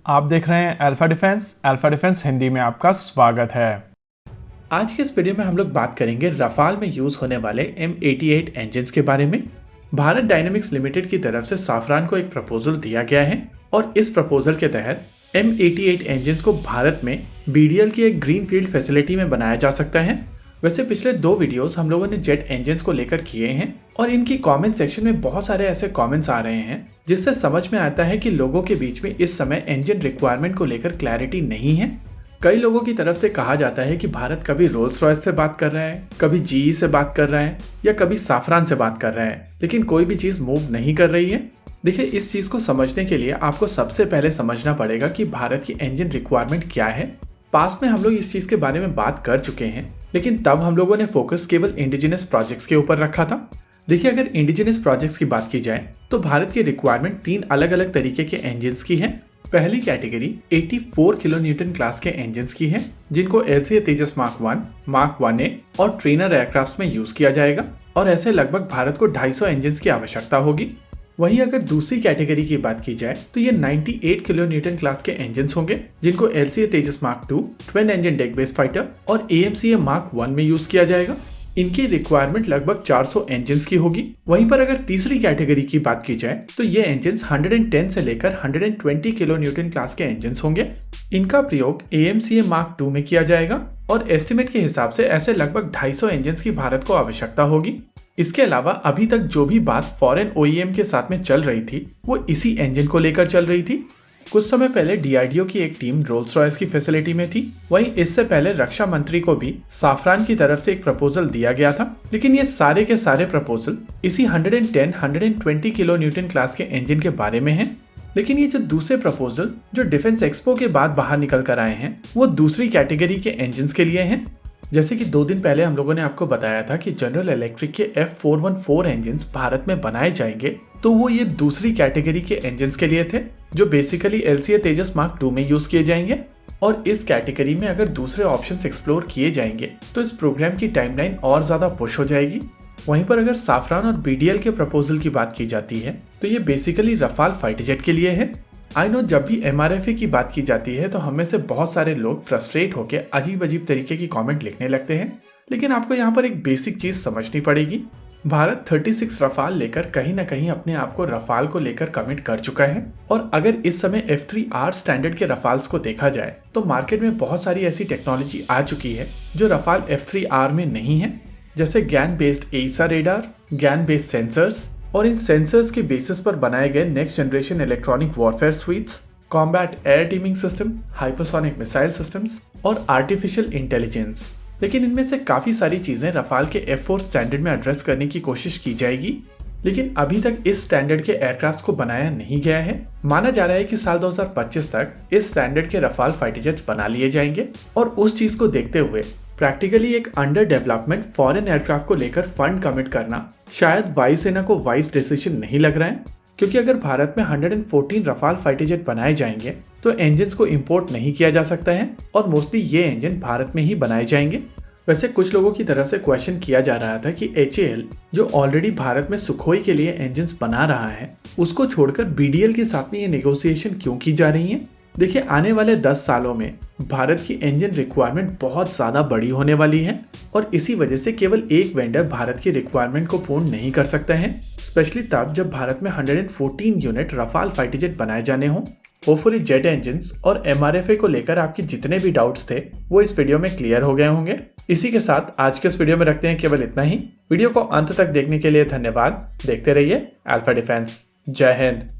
आप देख रहे हैं अल्फा डिफेंस हिंदी में आपका स्वागत है। आज के इस वीडियो में हम लोग बात करेंगे रफाल में यूज होने वाले M88 इंजन्स के बारे में। भारत डायनेमिक्स लिमिटेड की तरफ से साफरान को एक प्रपोजल दिया गया है और इस प्रपोजल के तहत M88 इंजन्स को भारत में BDL की एक ग्रीन फील्ड फैसिलिटी में बनाया जा सकता है। वैसे पिछले 2 वीडियोस हम लोगों ने जेट इंजन्स को लेकर किए हैं और इनकी कमेंट सेक्शन में बहुत सारे ऐसे कमेंट्स आ रहे हैं जिससे समझ में आता है कि लोगों के बीच में इस समय इंजन रिक्वायरमेंट को लेकर क्लैरिटी नहीं है। कई लोगों की तरफ से कहा जाता है कि भारत कभी रोल्स रॉयस से बात कर रहा है, कभी GE से बात कर रहा है या कभी साफरान से बात कर रहा है, लेकिन कोई भी चीज मूव नहीं कर रही है। देखिए, इस चीज को समझने के लिए आपको सबसे पहले समझना पड़ेगा कि भारत की इंजन रिक्वायरमेंट क्या है। पास में हम लोग इस चीज के बारे में बात कर चुके हैं, लेकिन तब हम लोगों ने फोकस केवल इंडिजिनस प्रोजेक्ट्स के ऊपर रखा था। देखिए, अगर इंडिजिनस प्रोजेक्ट्स की बात की जाए तो भारत की रिक्वायरमेंट 3 अलग अलग तरीके के इंजन्स की है। पहली कैटेगरी 84 किलो न्यूटन क्लास के इंजन्स की है, जिनको LCA Tejas mark 1, mark 1A और ट्रेनर एयरक्राफ्ट में यूज किया जाएगा और ऐसे लगभग भारत को 250 इंजन्स की आवश्यकता होगी। वहीं अगर दूसरी कैटेगरी की बात की जाए तो ये 98 किलो न्यूटन क्लास के इंजन्स होंगे, जिनको LCA Tejas mark 2, twin engine deck base fighter और AMCA मार्क 1 में यूज किया जाएगा। इनकी रिक्वायरमेंट लगभग 400 इंजन्स की होगी। वहीं पर अगर तीसरी कैटेगरी की बात की जाए तो ये इंजन्स 110 से लेकर 120 किलो न्यूटन क्लास के इंजन्स होंगे। इनका प्रयोग AMCA मार्क 2 में किया जाएगा और एस्टिमेट के हिसाब से ऐसे लगभग 250 इंजन्स की भारत को आवश्यकता होगी। इसके अलावा अभी तक जो भी बात फॉरेन OEM के साथ में चल रही थी वो इसी इंजन को लेकर चल रही थी। कुछ समय पहले DRDO की एक टीम रोल्स रॉयस की फैसिलिटी में थी। वहीं इससे पहले रक्षा मंत्री को भी साफरान की तरफ से एक प्रपोजल दिया गया था, लेकिन ये सारे के सारे प्रपोजल इसी 110-120 किलो न्यूटन क्लास के इंजन के बारे में हैं। लेकिन ये जो दूसरे प्रपोजल जो डिफेंस एक्सपो के बाद बाहर निकल कर आए हैं वो दूसरी कैटेगरी के इंजन्स के लिए हैं। जैसे कि 2 दिन पहले हम लोगों ने आपको बताया था कि जनरल इलेक्ट्रिक के F414 इंजन्स भारत में बनाए जाएंगे, तो वो ये दूसरी कैटेगरी के इंजन्स के लिए थे जो बेसिकली LCA तेजस मार्क 2 में यूज किए जाएंगे। और इस कैटेगरी में अगर दूसरे ऑप्शंस एक्सप्लोर किए जाएंगे तो इस प्रोग्राम की टाइमलाइन और ज्यादा पुश हो जाएगी। वहीं पर अगर साफरान और BDL के प्रपोजल की बात की जाती है तो ये बेसिकली रफाल फाइटर जेट के लिए है। आई नो, जब भी MRFA की बात की जाती है तो हम में से बहुत सारे लोग फ्रस्ट्रेट होकर अजीब अजीब तरीके की कमेंट लिखने लगते हैं, लेकिन आपको यहाँ पर एक बेसिक चीज समझनी पड़ेगी। भारत 36 रफाल लेकर कहीं ना कहीं अपने आप को रफाल को लेकर कमिट कर चुका है और अगर इस समय F3R स्टैंडर्ड के रफाल्स को देखा जाए तो मार्केट में बहुत सारी ऐसी टेक्नोलॉजी आ चुकी है जो रफाल F3R में नहीं है, जैसे गैन बेस्ड एसा रेडार, गैन बेस्ड सेंसर्स और इन सेंसर्स के बेसिस पर बनाए गए next generation electronic warfare sweets, combat air teeming system, hypersonic missile systems और आर्टिफिशियल इंटेलिजेंस। लेकिन इनमें से काफी सारी चीजें रफाल के F4 स्टैंडर्ड में एड्रेस करने की कोशिश की जाएगी, लेकिन अभी तक इस स्टैंडर्ड के एयरक्राफ्ट को बनाया नहीं गया है। माना जा रहा है कि साल 2025 तक इस स्टैंडर्ड के रफाल फाइटर जेट्स बना लिए जाएंगे और उस चीज को देखते हुए प्रैक्टिकली एक अंडर डेवलपमेंट फॉरेन एयरक्राफ्ट को लेकर फंड कमिट करना शायद वायुसेना को वाइज डिसीजन नहीं लग रहा है, क्योंकि अगर भारत में 114 रफाल फाइटर जेट बनाए जाएंगे तो इंजन्स को इंपोर्ट नहीं किया जा सकता है और मोस्टली ये इंजन भारत में ही बनाए जाएंगे। वैसे कुछ लोगों की तरफ से क्वेश्चन किया जा रहा था कि HAL जो ऑलरेडी भारत में सुखोई के लिए इंजन्स बना रहा है उसको छोड़कर BDL के साथ में ये नेगोशिएशन क्यों की जा रही है। देखिए, आने वाले 10 सालों में भारत की इंजन रिक्वायरमेंट बहुत ज़्यादा बड़ी होने वाली है और इसी वजह से केवल एक वेंडर भारत की रिक्वायरमेंट को पूर्ण नहीं कर सकता है, स्पेशली तब जब भारत में 114 यूनिट रफाल फाइटर जेट बनाए जाने हों। होपफुली जेट इंजन्स और MRFA को लेकर आपके जितने भी डाउट्स थे वो इस वीडियो में क्लियर हो गए होंगे। इसी के साथ आज के इस वीडियो में रखते हैं केवल इतना ही। वीडियो को अंत तक देखने के लिए धन्यवाद। देखते रहिए अल्फा डिफेंस। जय हिंद।